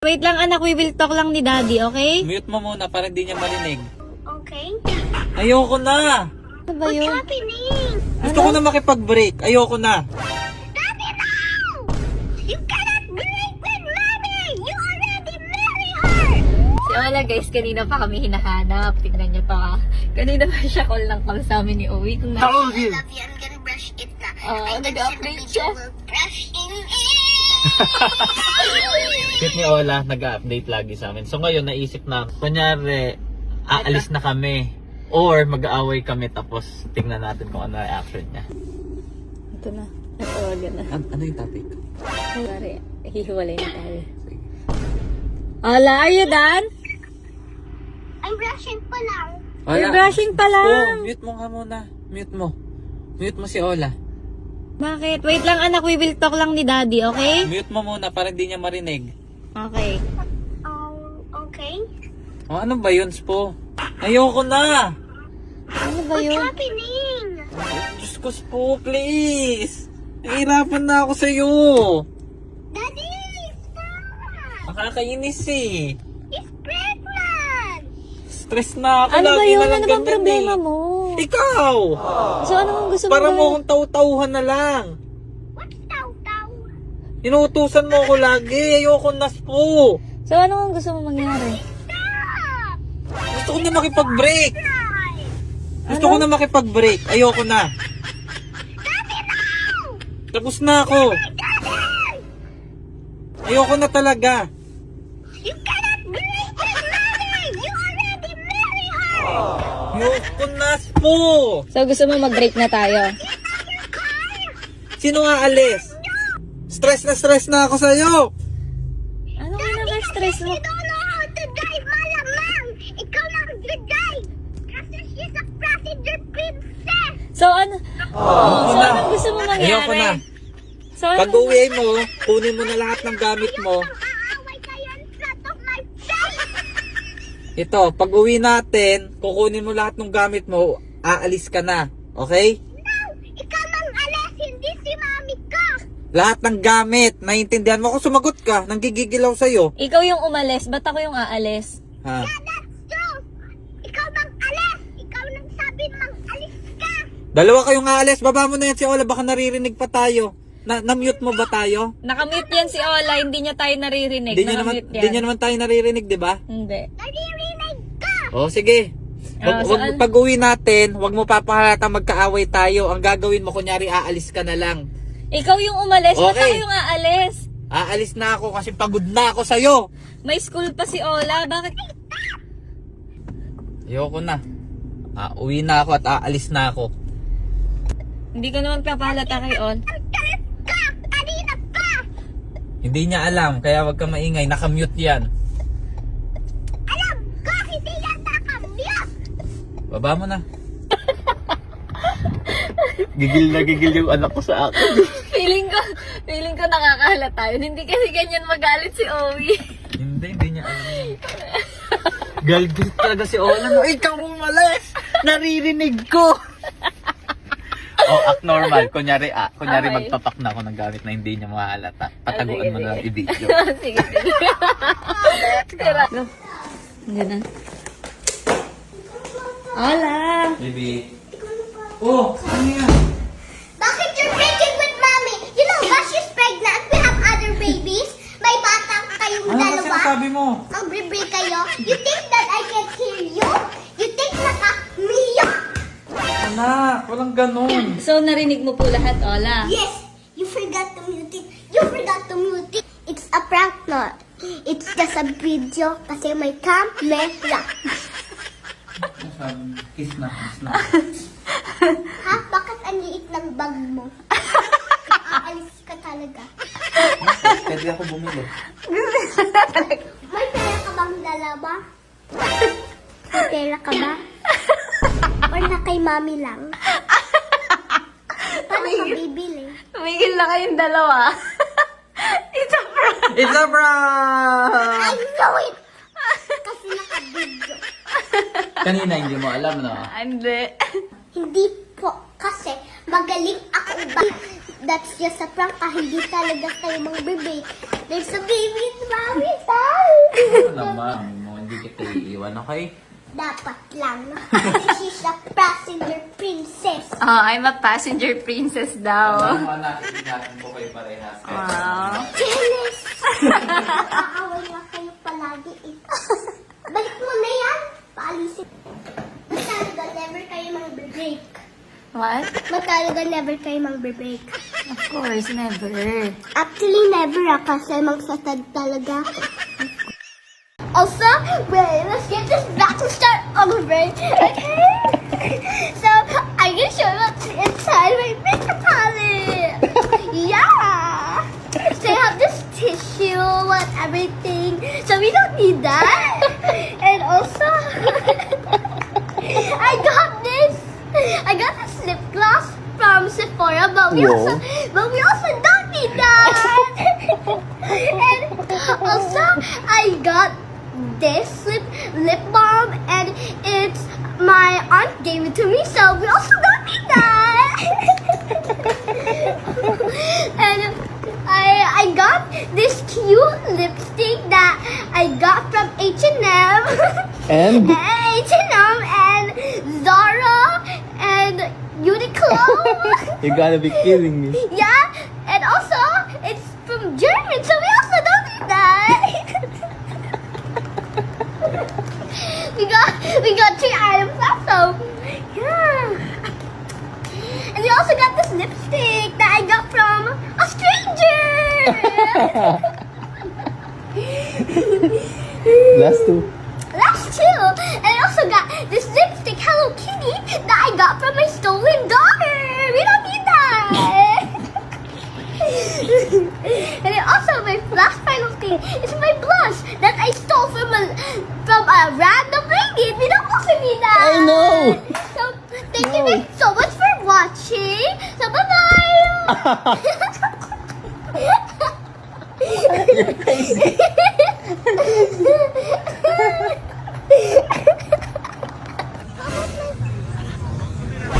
Wait lang anak, we will talk lang ni daddy, okay? Mute mo muna para hindi niya marinig. Okay. Ayoko na. Ano ba yun? Happening? Gusto ko na makipag-break. Ayoko na. Daddy, no! You cannot break with mommy! You already married her! Si Ola guys, kanina pa kami hinahanap. Tingnan niyo to ha. Kanina pa siya call ng call sa amin ni Owie. Kung na... Told you. Love you, I'm gonna brush it na. Oh, nag-update siya. Brush in Cute ni Ola, nag-update lagi sa amin. So ngayon, naisip na, kunyari, aalis na kami. Or mag-aaway kami tapos tingnan natin kung ano reaction niya. Ito na. Natawagan na. Ano yung topic? Sorry, hihiwalay na tayo. Ola, are you done? I'm brushing pa lang. You're brushing pa Oh, lang. mute mo nga muna. Mute mo. Mute mo si Ola. Bakit? Wait lang anak, we will talk lang ni daddy, okay? Mute mo muna para hindi niya marinig. Okay. Okay. Oh, ano ba yun, Spo? Ayoko na. Ano ba yun? Happening? Diyos ko, Spo, please. Nahihirapan na ako sa'yo. Daddy, stop! Nakakainis eh. He's pregnant! Stress na ako. Ano ba lagi yun? na lang Ano bang ganyan problema eh. mo? Ikaw! So ano kung gusto mo Para mo gawin? akong taw-tauhan na lang. What's taw-taw? Inuutusan mo ako lagi. Ayoko na, Spo. So ano kung gusto mo mangyari? Stop! Gusto ko na makipag-break. Right! Gusto ko na makipag-break. Ayoko na. Daddy, no! Tapos na ako. Ayoko na talaga. You cannot break with mommy! You already married her! Ayoko na, Spo. So gusto mo mag-break na tayo? Sino aalis? Stress na ako sa'yo. Ano stress mo? You don't know how to drive, malamang! Ikaw lang drive! Kasi she's a passenger princess! So ano? So ano gusto mo mangyari? Ayoko na. So ano? Pag uwi mo, kunin mo na lahat ng gamit mo. Aaway kayo in front of my face! Ito, pag uwi natin, kukunin mo lahat ng gamit mo, aalis ka na. Okay? No! Ikaw mang alas, hindi si mami ka! Lahat ng gamit, naiintindihan mo. Kung sumagot ka, nanggigigilaw sa'yo. Ikaw yung umalis, ba't ako yung aalis? Ha? Yeah, that's true! Ikaw mang alas! Ikaw nang sabi mang alis ka! Dalawa kayong aalis, baba mo na yan si Ola, baka naririnig pa tayo. Na-mute mo ba tayo? Nakamute yan si Ola, hindi niya tayo naririnig. Hindi niya naman tayo naririnig, di ba? Hindi. Naririnig ka! O, sige. saan? Pag uwi natin, wag mo papahalata magkaaway tayo. Ang gagawin mo, kunyari, aalis ka na lang. Ikaw yung umalis, ba't Okay. ako yung aalis? Aalis na ako kasi pagod na ako sa'yo. May school pa si Ola, bakit? Ayoko na. Uwi na ako at aalis na ako. Hindi ko naman papahalata kay Ol. Ang galit ka! Kanina pa! Hindi niya alam, kaya wag ka maingay. Nakamute yan. Alam ko, hindi yan nakamute! Baba mo na. Gigil yung anak ko sa akin. feeling ko nakakahalata yun. Hindi kasi ganyan magalit si Owie. Hindi niya alam. Galgit talaga si Ola. No, ikaw umalis! Naririnig ko! Act normal. Kunyari Okay. magpapak na ako ng gamit na hindi niya mahalata. Pataguan sige, mo na lang sige. i-video. sige. Tira. Go. Ganun. Ola! Baby. Oh, ano yan? Bakit you're breaking with mommy? You know ba she's pregnant? We have other babies. May bata kayong Ano kasi dalawa. sabi mo? Ang break kayo. You think that I can hear you? You think naka-miyak? Anak, walang ganun. So, narinig mo po lahat, Ola? Yes, you forgot to mute it. You forgot to mute it. It's a prank not. It's just a video kasi may camera. Kiss na. Ha? Bakit ang liit ng bag mo? Aalis ka talaga. Pwede ako bumili. May pera ka bang dalawa? May pera ka ba? Or na kay mami lang? Paano ka bibili? Tumigil na kayong dalawa. It's a prank! It's a prank! I know it! Kasi naka-video. Kanina hindi mo alam, no? Hindi. Hindi po. Kasi magaling ako ba? that's just a prank. Hindi talaga kayo mag-break. There's a baby in mommy side. Ano naman mo, hindi kita iiwan, okay? Dapat lang. She's a passenger princess. Oh, I'm a passenger princess daw. Natin po kayo parehas. Wow. Jealous! Aaway nga kayo palagi eh. Balik mo na yan. Paalisin. Matalaga never kayo mag-break. What? Matalaga never kayo mag-break. Of course, never. Actually, never kasi magsatad talaga ako. Also, wait, let's get this back to start over. Okay? So, I'm gonna show you what's inside my makeup palette. Yeah! So, I have this tissue and everything. So, we don't need that. And also, I got this lip gloss from Sephora, but we also don't need that. And also, I got this lip balm, and it's my aunt gave it to me, so we also don't need that. And I got this cute lipstick that I got from H&M. And? H&M and Zara and Uniqlo. You gotta be kidding me. Yeah, and also it's from German, so we also don't need that. we got 3 items also. Yeah. And we also got this lipstick that I got from a stranger. Last 2. Last 2. And I also got this lipstick Hello Kitty that I got from my stolen daughter. We don't need that. And then also my last final thing is my blush that I stole from a random lady. We don't also need that. I know. So thank you guys so much for watching. So bye bye.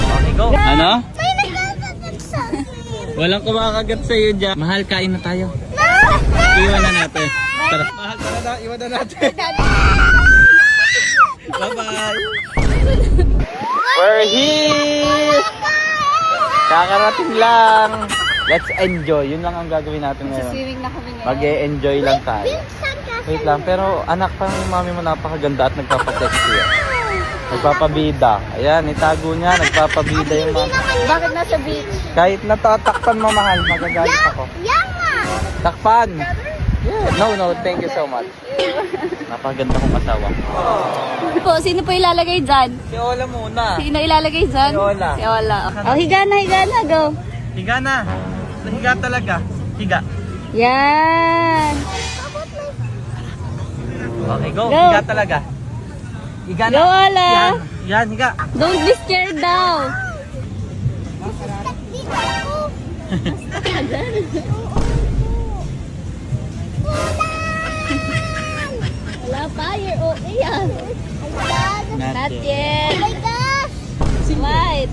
Okay, go. Ano? May nagkakagat sa akin. Walang kumakagat sa'yo dyan. Mahal, kain na tayo. Iwan na natin. Tara. Mahal, tara na. Iwan na natin. Bye-bye. We're here! Kakarating lang. Let's enjoy. Yun lang ang gagawin natin ngayon. Swimming na kami ngayon. Mag-e-enjoy lang tayo. Wait lang, pero anak pa ng mami mo napakaganda at nagpapasexy. Nagpapabida. Ayan, itago niya. Nagpapabida yung mami. Bakit nasa beach? Kahit natatakpan mo, mahal, magagalit ako. Yama! Takpan! Yeah. No, thank you so much. Napaganda kong asawa. Po, sino po ilalagay dyan? Si Ola muna. Sino ilalagay dyan? Si Ola. Si Ola. Oh, higa na, go. Higa na. Higa talaga. Higa. Yan. Okay, go. Go. Higa talaga. Higa na. Go, Ola. Yan, higa. Don't be scared daw. Wala pa, you're okay yan. Not yet. Oh my gosh! White.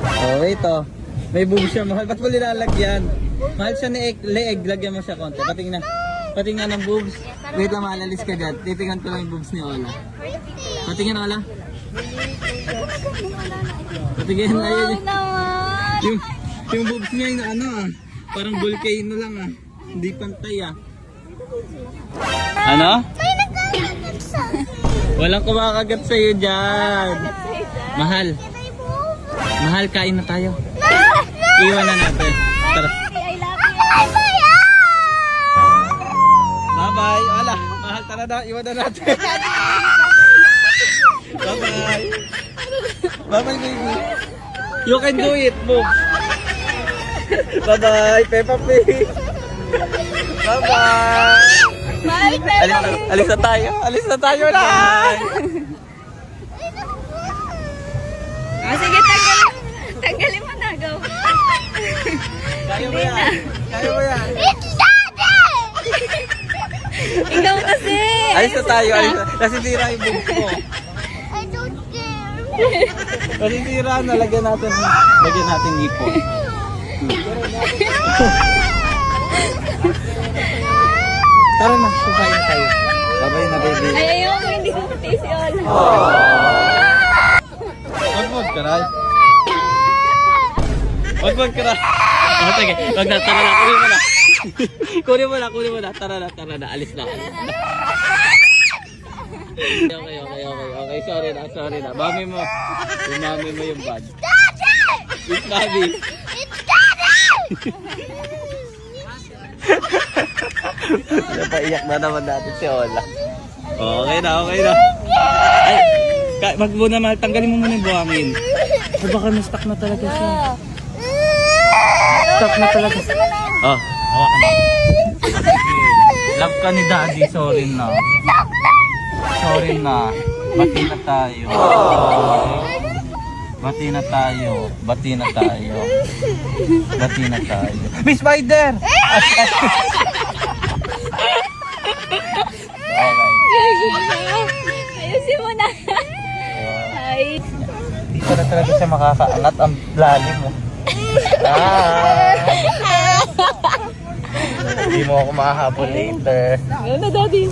Oh, wait oh. May boobs siya, mahal. Ba't mo nilalagyan? Mahal siya ni leeg. Lagyan mo siya konti. Patingnan ng boobs. Wait lang, malalis ka dyan. Titingnan ko lang yung boobs ni Ola. Patingin, Ola. Patingin, ayun. naman. Yung boobs niya yung ano ah. Parang volcano lang ah. Hindi pantay ah. Ano? May nagkakagat sa akin. Walang kumakagat sa'yo dyan. Mahal. Mahal, kain na tayo. Iwan na natin. Tara. I love you. Ay, kuya! Bye-bye. Wala. Mahal, tara na. Iwan na natin. Bye-bye. Bye-bye, baby. You can do it, book. Bye-bye, Peppa Pig. Bye-bye. Bye, Peppa. Alis na tayo. Alis na tayo na. Ah, sige, tanggalin mo na, go. Kaya mo yan. Kaya mo yan. It's daddy! Ikaw kasi. Alis na tayo. Alis na. Kasi tira yung book ko. I don't care. Kasi tira na. Lagyan natin hipon. Tara na, kumain na tayo. Babay na, baby. Ay, ayoko, hindi ko pati si Ola. Wag karay. Wag karay. Oh, sige, wag na, tara na, kunin mo na. Kunin mo na. Tara na, alis na. Okay. Sorry na. Mami mo. Mami mo yung bag. It's Mami. Napaiyak na naman natin si Ola. Okay na. Ay, wag mo na, tanggalin mo muna yung buhangin. O baka na-stuck na talaga siya. Stuck na talaga. Oh, hawakan mo. Love ka ni Daddy, sorry na. Bati na tayo. Miss Spider! Ayusin mo na. Ay. Hindi ko na talaga siya makakaangat. Ang lalim mo. Hindi mo ako makahabol later. Go na, Daddy.